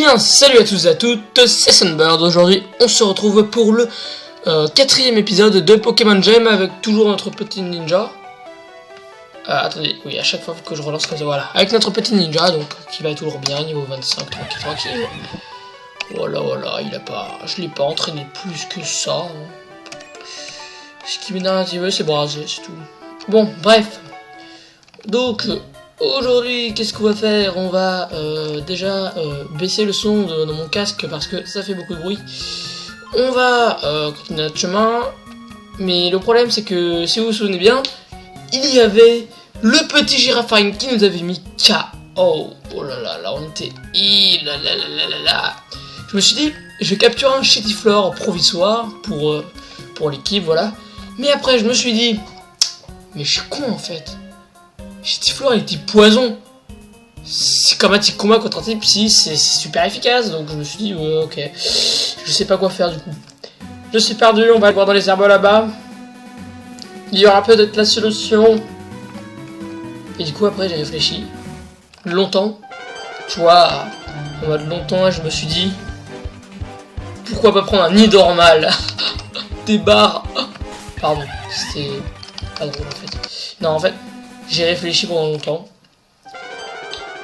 bien, salut à tous et à toutes, c'est Sunbird. Aujourd'hui, on se retrouve pour le 4ème épisode de Pokémon Gem avec toujours notre petit ninja. Attendez, oui, à chaque fois que je relance comme ça, voilà. Avec notre petit ninja, donc qui va toujours bien, niveau 25, tranquille. Voilà, il a pas, je l'ai pas entraîné plus que ça. Ce qui m'énerve un petit peu, c'est brasé, c'est tout. Bon, bref. Donc, aujourd'hui, qu'est-ce qu'on va faire? On va déjà baisser le son de mon casque parce que ça fait beaucoup de bruit. On va continuer notre chemin. Mais le problème, c'est que si vous vous souvenez bien, il y avait le petit Girafine qui nous avait mis KO. Oh là là, on était... Je me suis dit, je vais capturer un Chetiflor provisoire pour l'équipe, voilà. Mais après, je me suis dit, mais je suis con en fait. Chetiflor, il est type poison. C'est comme un type combat contre un type psy, c'est super efficace. Donc je me suis dit, ouais, ok. Je sais pas quoi faire du coup. Je suis perdu, on va aller voir dans les herbes là-bas. Il y aura peut-être la solution. Et du coup, après, j'ai réfléchi. Longtemps. Tu vois, en mode longtemps, je me suis dit, pourquoi pas prendre un nid normal. Des barres. Pardon, c'était pas drôle en fait. Non, en fait, j'ai réfléchi pendant longtemps.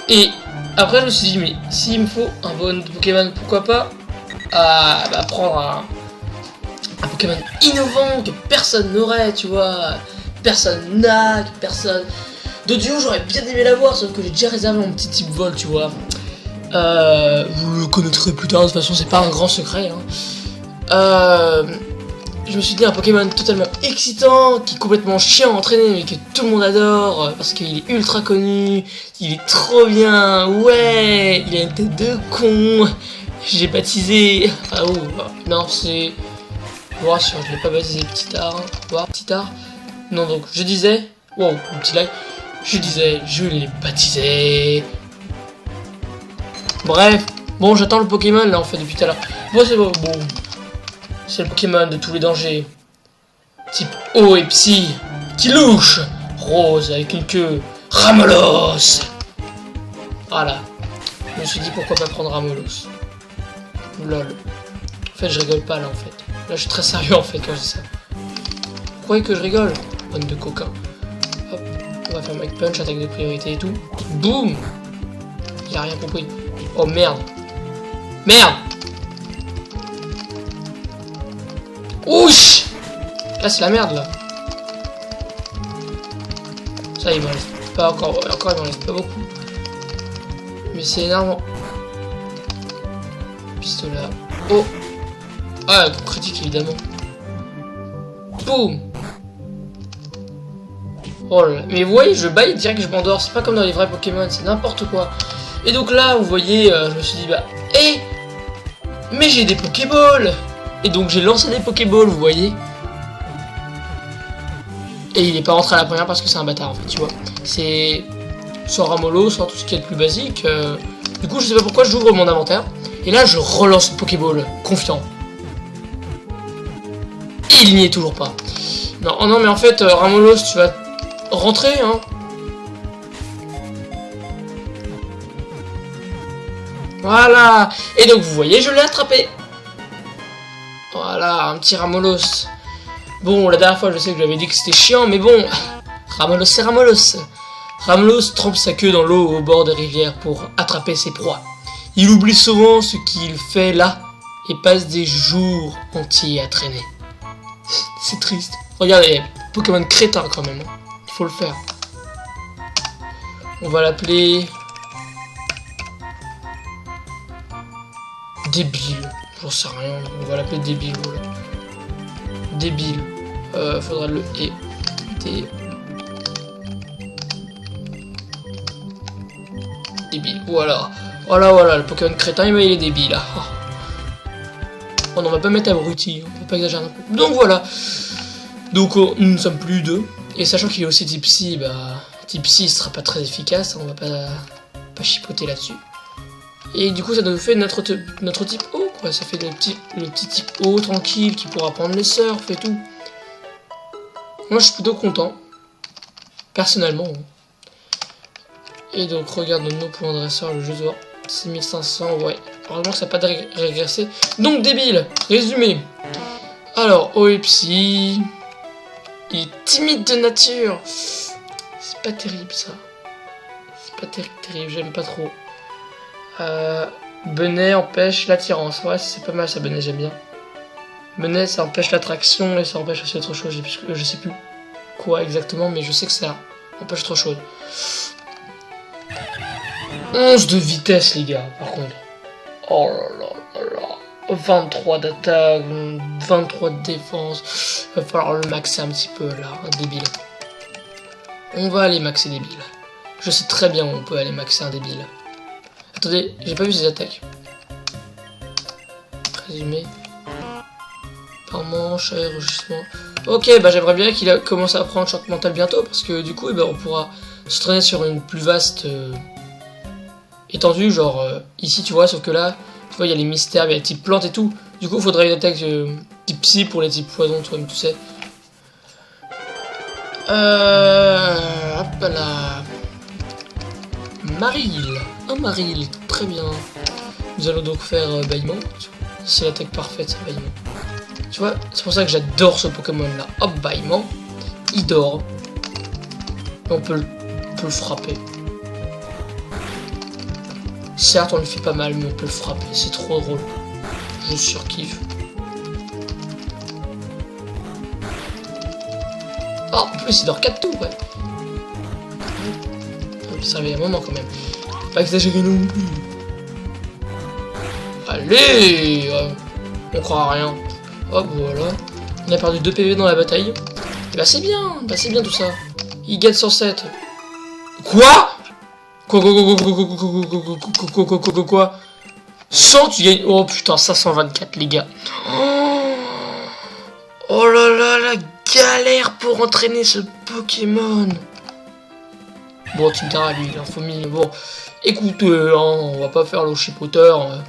Et après, je me suis dit, mais s'il me faut un bon Pokémon, pourquoi pas prendre un Pokémon innovant que personne n'aurait, tu vois. Personne n'a, que personne... De duo, j'aurais bien aimé l'avoir, sauf que j'ai déjà réservé mon petit type vol, tu vois. Vous le connaîtrez plus tard, de toute façon, c'est pas un grand secret. Hein. Je me suis dit un Pokémon totalement excitant, qui est complètement chiant à entraîner, mais que tout le monde adore, parce qu'il est ultra connu, il est trop bien, ouais, il a une tête de con, j'ai baptisé, non c'est, bon, je l'ai pas baptisé Petit Art, non donc, je disais, wow, un petit lag, je l'ai baptisé, bref, bon j'attends le Pokémon là en fait depuis tout à l'heure, bon c'est bon. C'est le Pokémon de tous les dangers. Type eau et psy. Qui louche. Rose avec une queue. Ramolos. Voilà. Je me suis dit pourquoi pas prendre Ramolos. Lol. En fait je rigole pas là en fait. Là je suis très sérieux en fait quand je dis ça. Vous croyez que je rigole? Bonne de coquin. Hop. On va faire Mike Punch, attaque de priorité et tout. Boum. Il a rien compris. Oh merde. Merde. Ouch! Là c'est la merde là. Ça il m'en laisse pas encore il m'en laisse pas beaucoup. Mais c'est énorme. Pistolet. Oh! Ah critique évidemment. Boum! Oh là là. Mais vous voyez je baille direct que je m'endors. C'est pas comme dans les vrais Pokémon, c'est n'importe quoi. Et donc là vous voyez je me suis dit mais j'ai des Pokéballs! Et donc j'ai lancé des Pokéballs, vous voyez. Et il est pas rentré à la première parce que c'est un bâtard en fait, tu vois. C'est soit Ramolo, soit tout ce qui est le plus basique. Du coup je sais pas pourquoi j'ouvre mon inventaire. Et là je relance le Pokéball, confiant. Et il n'y est toujours pas. Non, oh non mais en fait Ramolos tu vas rentrer hein. Voilà. Et donc vous voyez je l'ai attrapé. Voilà, un petit Ramolos. Bon, la dernière fois, je sais que j'avais dit que c'était chiant, mais bon, Ramolos, c'est Ramolos. Ramolos trempe sa queue dans l'eau au bord des rivières pour attraper ses proies. Il oublie souvent ce qu'il fait là et passe des jours entiers à traîner. C'est triste. Regardez, Pokémon crétin quand même. Il faut le faire. On va l'appeler... Débile. J'en sais rien, on va l'appeler débile, voilà. Débile. Faudra le débile, voilà. Voilà, le Pokémon crétin, il est débile, là. On va pas mettre abruti, on peut pas exagérer un peu. Donc voilà. Donc nous ne sommes plus deux. Et sachant qu'il est aussi type psy, type psy, il sera pas très efficace, on va pas chipoter là-dessus. Et du coup ça nous fait notre type O quoi, ça fait le petit type O tranquille qui pourra prendre les surf et tout. Moi je suis plutôt content, personnellement. Et donc regarde nos points dresseurs, le jeu de voir, 6500, ouais, Heureusement que ça n'a pas régressé. Donc débile. Résumé. Alors, Oepsy. Il est timide de nature. C'est pas terrible ça. C'est pas terrible, j'aime pas trop. Benet empêche l'attirance. Ouais, c'est pas mal ça, Benet, j'aime bien. Benet, ça empêche l'attraction et ça empêche aussi autre chose. Je sais plus quoi exactement, mais je sais que ça empêche autre chose. 11 de vitesse, les gars, par contre. Oh là là là là. 23 d'attaque, 23 de défense. Il va falloir le maxer un petit peu là, débile. On va aller maxer débile. Je sais très bien où on peut aller maxer un débile. Attendez, j'ai pas vu ses attaques. Résumé. Par manche, enregistrement. Ok, bah j'aimerais bien qu'il commence à apprendre choc mental bientôt, parce que du coup, on pourra se traîner sur une plus vaste étendue, genre ici, tu vois, sauf que là, tu vois, il y a les mystères, il y a les types plantes et tout. Du coup, il faudrait une attaque type psy pour les types poison, toi, tu sais. Hop là. Maril. Un Maril, très bien. Nous allons donc faire bâillement. C'est l'attaque parfaite, c'est bâillement. Tu vois, c'est pour ça que j'adore ce Pokémon là. Hop, bâillement. Il dort. Et on peut le frapper. Certes, on le fait pas mal, mais on peut le frapper. C'est trop drôle. Je surkiffe. Oh, en plus, il dort 4 tours, ouais. Ça avait un moment quand même. Pas exagéré non plus. Allez, on croit à rien. Hop, voilà. On a perdu 2 PV dans la bataille. Et bah c'est bien tout ça. Il gagne 107. Quoi? Quoi 100, tu gagnes. Oh putain, 524 les gars. Oh là là, la galère pour entraîner ce Pokémon. Bon, tu me diras, lui, il en faut 1000. Bon, écoute, on va pas faire le chipoteur.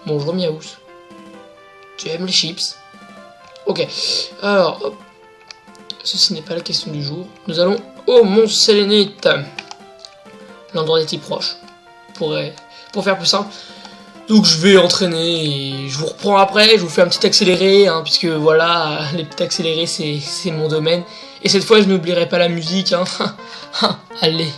Bonjour, Miaous. Tu aimes les chips? Ok. Alors, hop. Ceci n'est pas la question du jour. Nous allons au Mont Sélénite. L'endroit des types proches. Pour faire plus simple. Donc, je vais entraîner et je vous reprends après. Je vous fais un petit accéléré, hein, puisque voilà, les petits accélérés, c'est mon domaine. Et cette fois, je n'oublierai pas la musique. Hein. Allez.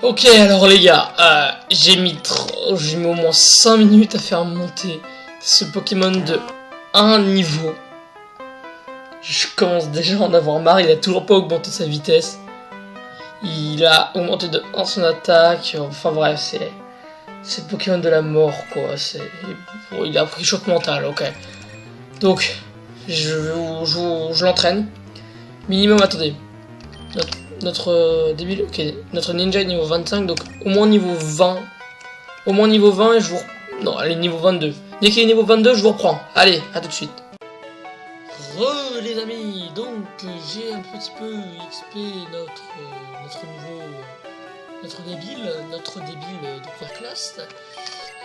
Ok, alors les gars, j'ai mis au moins 5 minutes à faire monter ce Pokémon de 1 niveau. Je commence déjà à en avoir marre, il a toujours pas augmenté sa vitesse. Il a augmenté de 1 son attaque, enfin bref, c'est le Pokémon de la mort quoi. Bon, il a pris choc mental, ok. Donc, je l'entraîne. Minimum, attendez. Notre débile, ok, notre ninja est niveau 25, donc au moins niveau 20. Au moins niveau 20 et je vous... Non, allez, niveau 22. Dès qu'il est niveau 22, je vous reprends. Allez, à tout de suite. Les amis, donc j'ai un petit peu XP notre débile de première classe.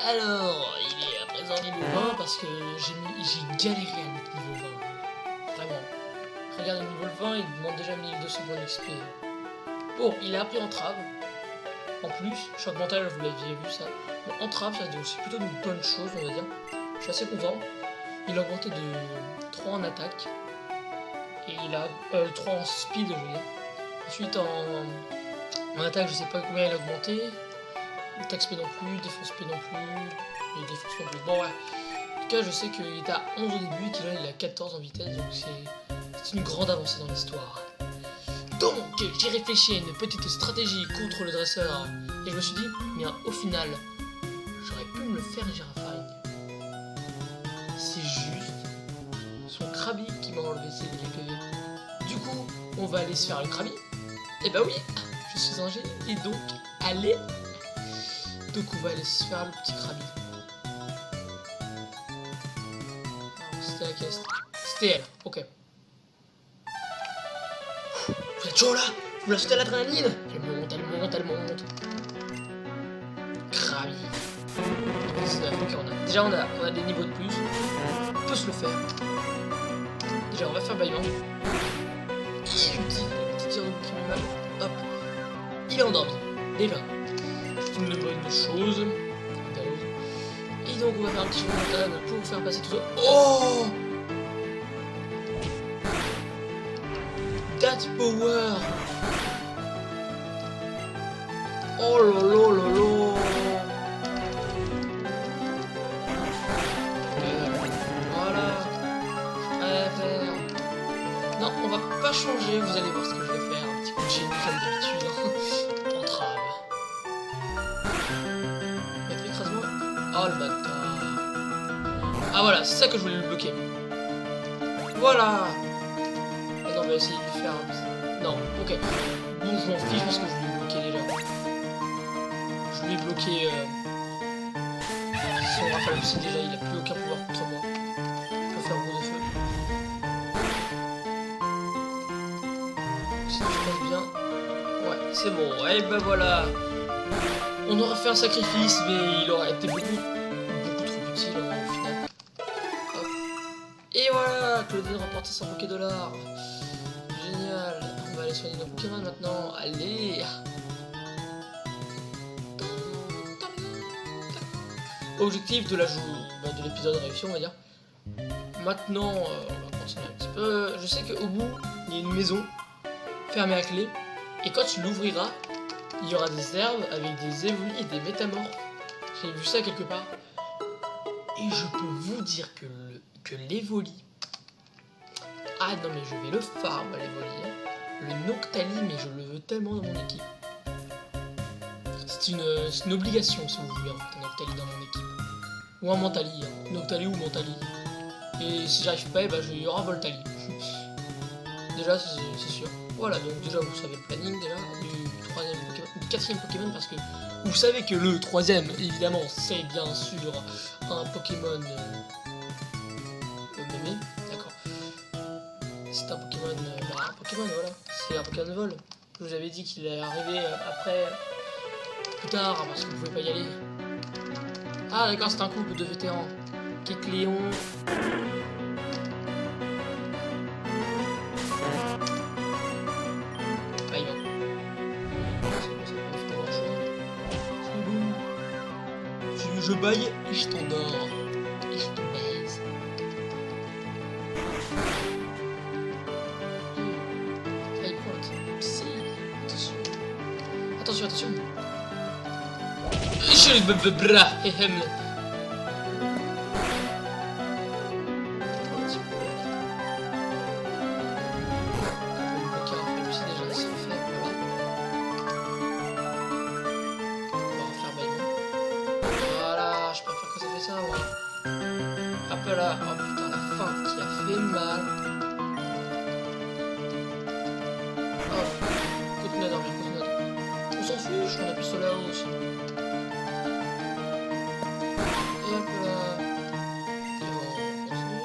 Alors, il est à présent niveau 20 parce que j'ai galéré à mettre niveau 20. Vraiment. Regardez le niveau 20, il demande déjà 1200 points d'XP. Bon, il a appris entrave. En plus, choc mental, vous l'aviez vu ça. Mais entrave, ça c'est plutôt une bonne chose, on va dire. Je suis assez content. Il a augmenté de 3 en attaque. Et il a 3 en speed, je veux dire. Ensuite, en attaque, je sais pas combien il a augmenté. Attaque speed non plus, défense speed non plus. Et défense non plus. Bon, ouais. En tout cas, je sais qu'il était à 11 au début et qu'il est à 14 en vitesse. Donc, c'est une grande avancée dans l'histoire. Donc, j'ai réfléchi à une petite stratégie contre le dresseur. Et je me suis dit, bien, au final, j'aurais pu me le faire Girafaring. C'est juste son Krabi qui m'a enlevé ses PV. Du coup, on va aller se faire le Krabi. Et bah oui, je suis un génie. Et donc, allez. Donc on va aller se faire le petit Krabi. C'était la caisse. C'était elle, ok. Vous êtes chaud là? Vous la sautez l'adrénaline? Elle monte, elle monte, elle monte. Krabi. Ok, déjà on a des niveaux de plus. On peut se le faire. Déjà on va faire Baillant. Petit tir de bouclier mal. Hop. Il est endormi. Déjà. C'est une bonne chose. Et donc on va faire un petit jeu de montagne pour vous faire passer tout ça. Oh! That power! Oh lolo lolo! Voilà. Non, on va pas changer, vous allez voir ce que je vais faire. Un petit coup de génie comme d'habitude. Entrave. Il fait écrasement. Oh le bâtard. Ah voilà, c'est ça que je voulais le bloquer. Voilà. Maintenant on va essayer de lui faire un... Non, ok. Bon, je m'en fiche parce que je lui ai bloqué déjà. Je lui ai bloqué... Son rafale aussi déjà, il a plus aucun pouvoir contre moi. Je peux faire boule de feu. Si tout se passe bien... Ouais, c'est bon. Et ben voilà. On aurait fait un sacrifice, mais il aurait été beaucoup trop utile au final. Hop. Et voilà, Claudine remporte 100 $. Génial. On va aller soigner nos Pokémon maintenant. Allez. Objectif de de l'épisode réussi, on va dire. Maintenant, on va continuer un petit peu. Je sais qu'au bout, il y a une maison fermée à clé. Et quand tu l'ouvriras, il y aura des herbes avec des évoluis et des métamorphes. J'ai vu ça quelque part. Et je peux vous dire que l'Evoli... Ah non mais je vais le farm l'Evoli. Hein. Le Noctali, mais je le veux tellement dans mon équipe. C'est une obligation si vous voulez en fait, un Noctali dans mon équipe. Ou un Mentali. Hein. Noctali ou Mentali. Et si j'arrive pas, bah, il y aura Voltali. Déjà c'est sûr. Voilà, donc déjà vous savez le planning déjà du 4e Pokémon parce que vous savez que le 3e évidemment c'est bien sûr un Pokémon mémé, d'accord. C'est un Pokémon, un Pokémon voilà, c'est un Pokémon vol. Je vous avais dit qu'il allait arriver après, plus tard parce que vous pouvez pas y aller. Ah d'accord, c'est un couple de vétérans. Kecléon. Je baille et je t'endors. Et je te baise. High point. Psy. Attention. Attention, attention. Je bra. Ehem. Hop là, oh putain la fin qui a fait mal. Hop, continue à dormir, continue à dormir. On s'en fiche, on a pistolet à hausse. Et hop là. Et on continue.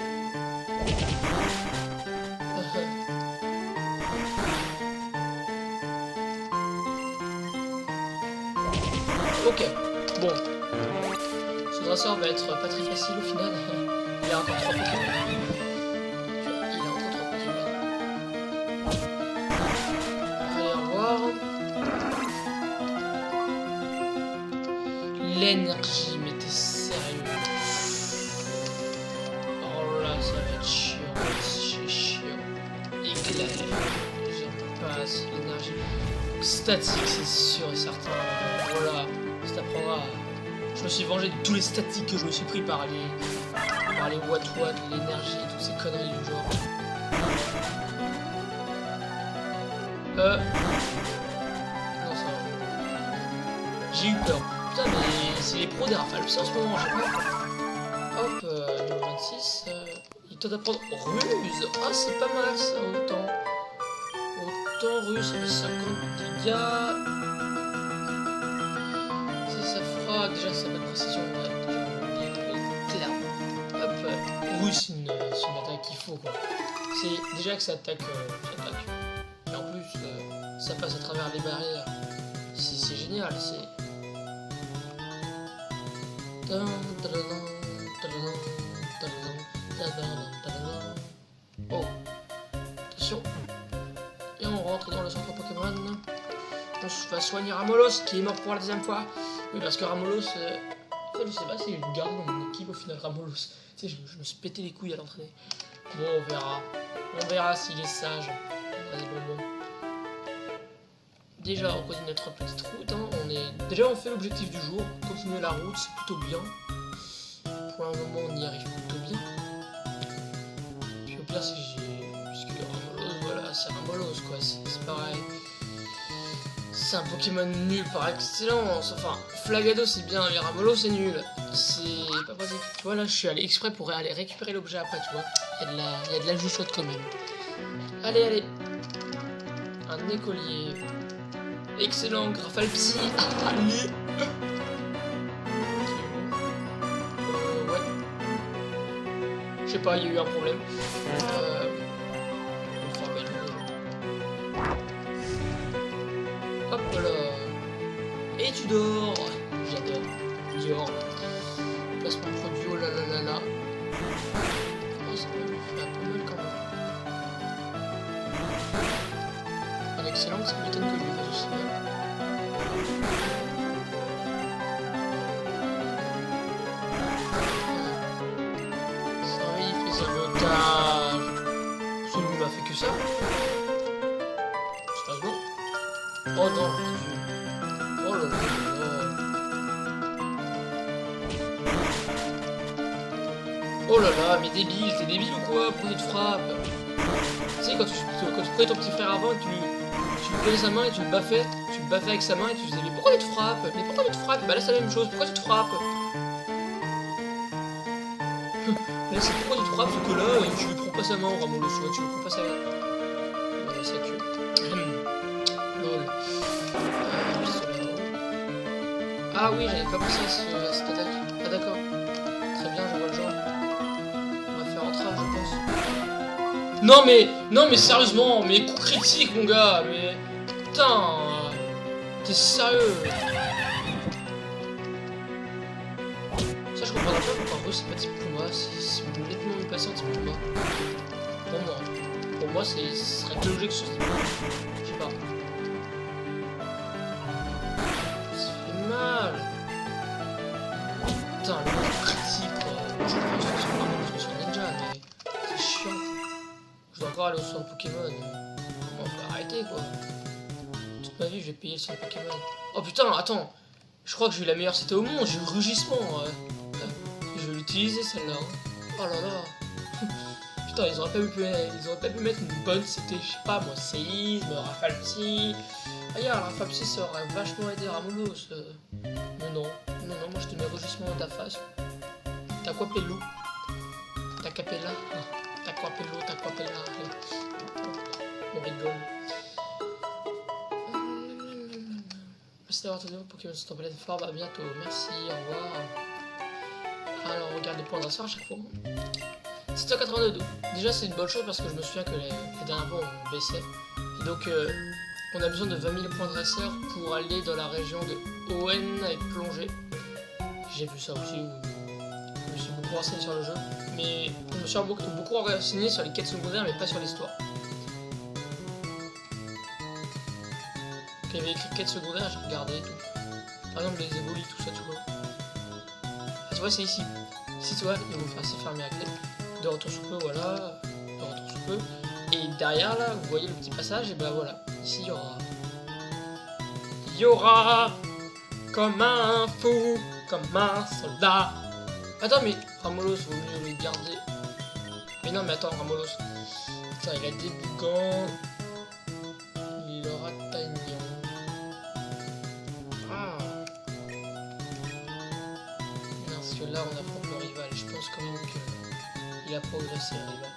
Ok, bon. Ce dresseur va être pas très facile au final. Il a encore 3 Pokémon. Il a encore 3 Pokémon. Allez, au revoir. L'énergie, mais t'es sérieux? Oh là, ça va être chiant. C'est chiant. Et passe, l'énergie statique, c'est sûr et certain. Voilà, ça t'apprendra. Je me suis vengé de tous les statiques que je me suis pris par les watt-watt, l'énergie, toutes ces conneries du genre. Non, ça va. J'ai eu peur. Putain, mais c'est les pros des rafales psy en ce moment, je sais pas. Hop, niveau 26. Il tente d'apprendre ruse. Ah, c'est pas mal ça, autant. Autant ruse, ça fait 50 dégâts. Ça fera déjà sa bonne précision. Clairement. Hop, ruse, c'est une attaque qu'il faut quoi. C'est déjà que ça attaque. Et en plus, ça passe à travers les barrières. C'est génial, c'est. Oh, attention. Et on rentre dans le centre Pokémon. On se va soigner Ramolos qui est mort pour la deuxième fois. Oui, parce que Ramolos, en fait, je sais pas si je garde dans mon équipe au final Ramolos. Tu sais, je me suis pété les couilles à l'entraîner. Bon, on verra. On verra s'il est sage. On a des bonbons. Déjà, on continue notre petite route. Hein. Déjà, on fait l'objectif du jour. Continuer la route, c'est plutôt bien. Pour un moment, on y arrive plutôt bien. Puis au pire, si j'ai. Puisque Ramolos, voilà, c'est Ramolos quoi. C'est pareil. C'est un Pokémon nul par excellence. Enfin, Flagado c'est bien, mais Ramolos c'est nul. C'est pas possible. Tu vois, là, je suis allé exprès pour aller récupérer l'objet après, tu vois. Il y a de la jouchotte quand même. Allez. Un écolier. Excellent, Rafale Psy. Allez. Ouais. Je sais pas, il y a eu un problème. Hop là. Et tu dors. J'adore. Dior. Placement de produit, oh là là là là. Oh, ça peut lui faire un peu mal quand même. Un excellent, ça m'étonne que je le fasse aussi mal. Ça oui, il fait sabotage. Celui m'a fait que ça. Sérieusement. Oh non. Oh là là. Oh là là, mais débile, t'es débile ou quoi? Pourquoi tu te frappes? Tu sais, quand tu prenais ton petit frère avant, tu lui prenais sa main et tu le baffais avec sa main et tu disais, mais pourquoi tu te frappes? Mais pourquoi tu te frappes? Bah là c'est la même chose, pourquoi tu te frappes? Là c'est pourquoi tu te frappes, sauf que là, tu lui prends pas sa main au Ramolos, tu lui prends pas sa queue. Lol. Ah oui, j'avais pas pensé à cette attaque. Ah d'accord. Très bien, je vois le genre. On va faire entrave, je pense. Non mais sérieusement, mais coup critique mon gars, mais putain, t'es sérieux? Ça je comprends pas pourquoi Rose c'est pas type combat, c'est nettement mieux passé en type combat. Pour moi ce serait que logique sur ce type combat. Je sais pas. Ça fait mal. Putain, le coup critique quoi. Je pense que sur Ninja, mais c'est chiant. Je dois encore aller au centre Pokémon. On va arrêter quoi. Toute ma vie, je vais payer le centre Pokémon. Oh putain, attends. Je crois que j'ai eu la meilleure cité au monde. J'ai eu Rugissement. Je vais l'utiliser celle-là. Oh là là. Putain, ils auraient pas pu mettre une bonne cité. Je sais pas moi, séisme, Rafale Psy. Regarde, Rafale Psy ça aurait vachement aidé Ramolos. Mais non, moi je te mets Rugissement dans ta face. T'as quoi Pello? T'as Capella? T'as quoi Pello? T'as quoi Pella? On rigole. Merci d'avoir tenu Pokémon sur ton pleine forme. À bientôt. Merci. Au revoir. Alors, on regarde les points d'assaut à chaque fois. 782. Déjà, c'est une bonne chose parce que je me souviens que les dernières fois on baissait. Et donc, on a besoin de 20 000 points de dresseur pour aller dans la région de Owen avec plongée. J'ai vu ça aussi. Je me suis beaucoup renseigné sur le jeu. Mais je me suis beaucoup renseigné sur les quêtes secondaires, mais pas sur l'histoire. Quand il y avait écrit quêtes secondaires, j'ai regardé et tout. Par exemple, les ébolis, tout ça, tu vois. Ah, tu vois, c'est ici. Ici, tu vois, ils vont faire ces fermer à clé. De retour sous peu, voilà. De retour sous peu. Et derrière là, vous voyez le petit passage, et ben voilà, ici il y aura... Il y aura comme un fou, comme un soldat. Attends, mais Ramolos, vaut mieux le garder. Mais non, mais attends, Ramolos. Tiens, il a des bougans. Il aura Tagnon. Ah. Parce que là, on affronte le rival. Je pense quand même qu'il a progressé, le rival.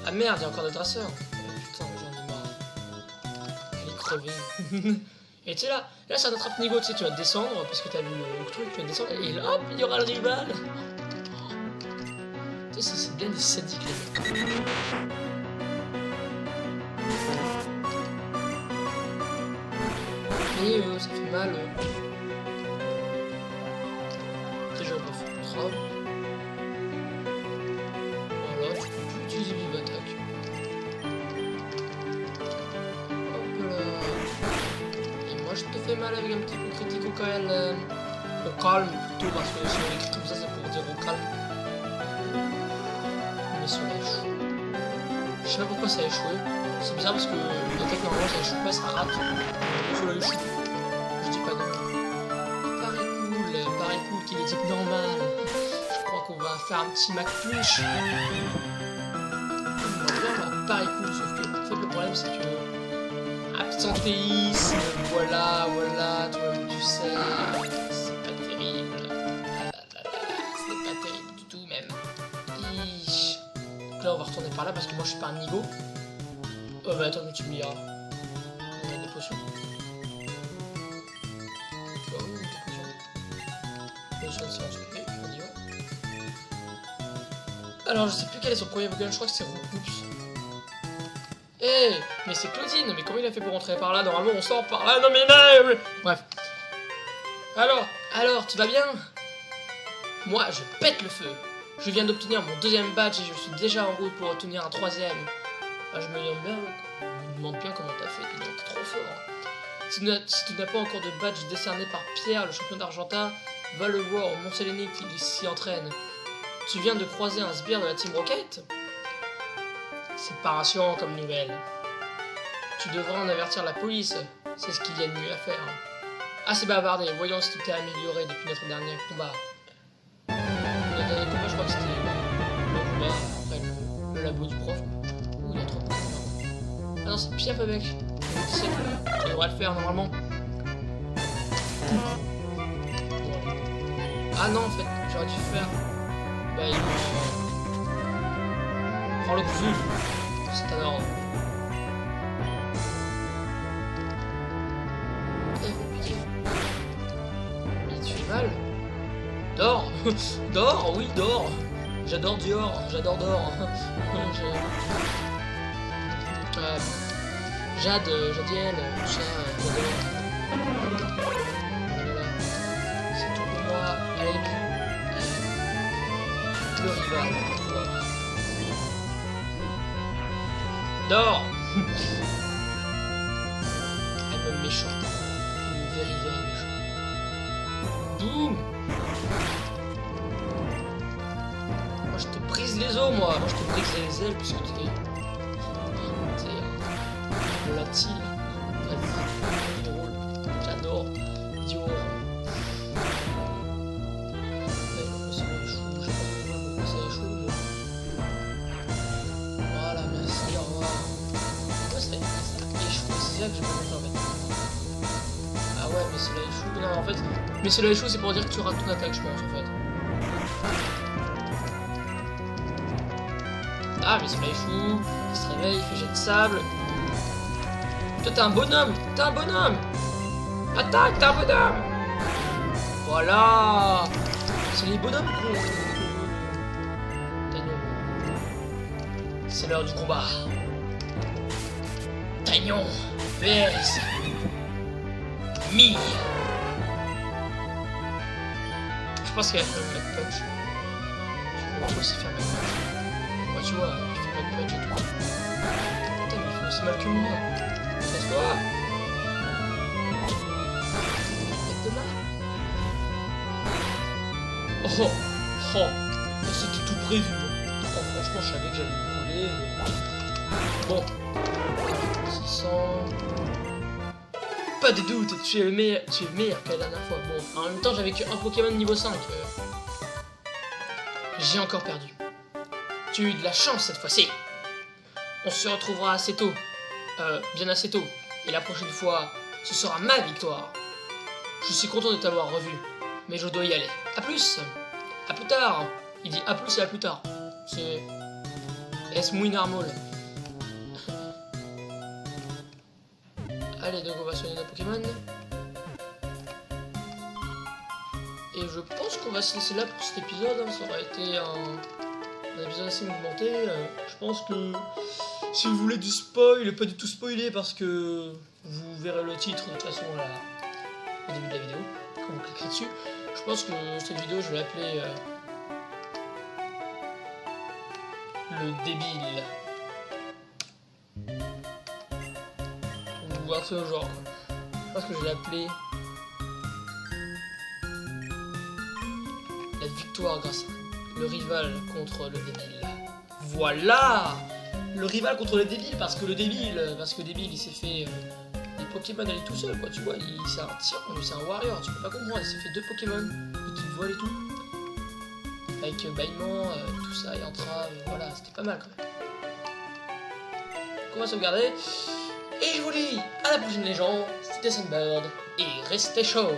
Ah merde, il y a encore des dresseurs. Putain, j'en ai marre. Elle est crevée. Et tu sais là c'est un attrape-nigo, tu sais, tu vas descendre, parce que t'as vu le truc, tu vas descendre, et là, hop, il y aura le rival. Tu sais, c'est bien des sadiques, les mecs. Et ça fait mal. Déjà, on peut faire une trame. Voilà, tu peux plus utiliser Vive Attaque. Hop là. Moi je te fais mal avec un petit coup critique au calme. Au calme plutôt, parce que si on écrit comme ça, c'est pour dire au calme. Mais cela échoue. Je sais pas pourquoi ça a échoué. C'est bizarre parce que l'attaque normalement ça échoue pas, ça rate. Mais cela échoue. Je dis pas non. Pareil cool qu'il est type normal. Je crois qu'on va faire un petit Mac Punch. Pareil cool, sauf que en fait, le problème c'est que absentéisme, voilà, toi-même tu sais, c'est pas terrible. C'est pas terrible du tout même. Ish. Donc là on va retourner par là parce que moi je suis pas un niveau. Oh bah attends, mais tu me diras. Il y a des potions. Tu vois où des potions? Potions de séance privée, on y va. Alors je sais plus quel est son premier Pokémon, je crois que c'est Roucoups. Eh, mais c'est Claudine, mais comment il a fait pour rentrer par là? Normalement on sort par là, non mais non. Bref. Alors, tu vas bien? Moi, je pète le feu. Je viens d'obtenir mon 2e badge et je suis déjà en route pour obtenir un 3e. Ah, je me demande bien comment t'as fait, t'es trop fort. Si tu n'as pas encore de badge décerné par Pierre, le champion d'Argentat, va le voir au Mont Sélénique, il s'y entraîne. Tu viens de croiser un sbire de la Team Rocket? C'est pas rassurant comme nouvelle. Tu devrais en avertir la police, c'est ce qu'il y a de mieux à faire. Assez bavardé, voyons si tout est amélioré depuis notre dernier combat. Le dernier combat, je crois que c'était le combat après le labo du prof. Ouh, il y a trop de combat. Ah non, c'est Piaf avec. Ça devrait le faire normalement. Ah non, en fait, j'aurais dû faire. Bah, il prends le coup. C'est un ordre. Mais tu fais mal. Dors. Dors, oui, dors. J'adore Dior, j'adore Dor. Jadiel, tout ça, j'adore. Voilà. C'est tout pour moi avec le rival. Voilà. Dors. Elle me méchant. Very méchant. Boum. Moi je te brise les os, moi je te brise les ailes puisque t'es volatile. Vas-y, drôle. J'adore. Dior. Ça échoue, je sais pas pourquoi ça échoue. Voilà, merci, au revoir. Pourquoi ça échoue? C'est là que je peux me permettre. Ah ouais, mais cela échoue. Non, en fait. Mais cela échoue, c'est pour dire que tu rates ton attaque, je pense, en fait. Ah, mais cela échoue. Il se réveille, il fait jet de sable. Toi, t'es un bonhomme. T'es un bonhomme. Attaque, t'es un bonhomme. Voilà. C'est les bonhommes qu'on... C'est l'heure du combat. Tagnon vs Mi. Je pense qu'il va faire Mac Punch. Je pense aussi faire Mac Punch. Ouais, tu vois, il fait Mac Punch et tout. Putain, mais il fait aussi mal que moi. Casse-toi. Tête de main. Oh, c'était tout prévu. Oh, franchement, je savais que j'allais me brûler. Bon. 600. Pas de doute, tu es meilleur que la dernière fois. Bon, en même temps, j'avais qu'un Pokémon niveau 5. J'ai encore perdu. Tu as eu de la chance cette fois-ci. On se retrouvera assez tôt. Bien assez tôt. Et la prochaine fois, ce sera ma victoire. Je suis content de t'avoir revu. Mais je dois y aller. A plus. A plus tard. Il dit a plus et à plus tard. C'est... Es muy normal. Allez, donc on va soigner nos Pokémon. Et je pense qu'on va se laisser là pour cet épisode. Hein. Ça aura été un épisode assez mouvementé. Je pense que si vous voulez du spoil, pas du tout spoiler parce que vous verrez le titre de toute façon là, au début de la vidéo, quand vous cliquerez dessus. Je pense que cette vidéo, je vais l'appeler le débile. Ou un truc genre. Je pense que je vais l'appeler la victoire grâce à le rival contre le débile. Voilà! Le rival contre le débile parce que débile il s'est fait des Pokémon aller tout seul quoi, tu vois, c'est un tyran, lui c'est un warrior, tu peux pas comprendre, il s'est fait 2 Pokémon, et qui vole et tout. Avec bâillement, tout ça et entrave, voilà, c'était pas mal quand même. Donc on va sauvegarder. Et je vous dis à la prochaine les gens, c'était Sunbird et restez chaud.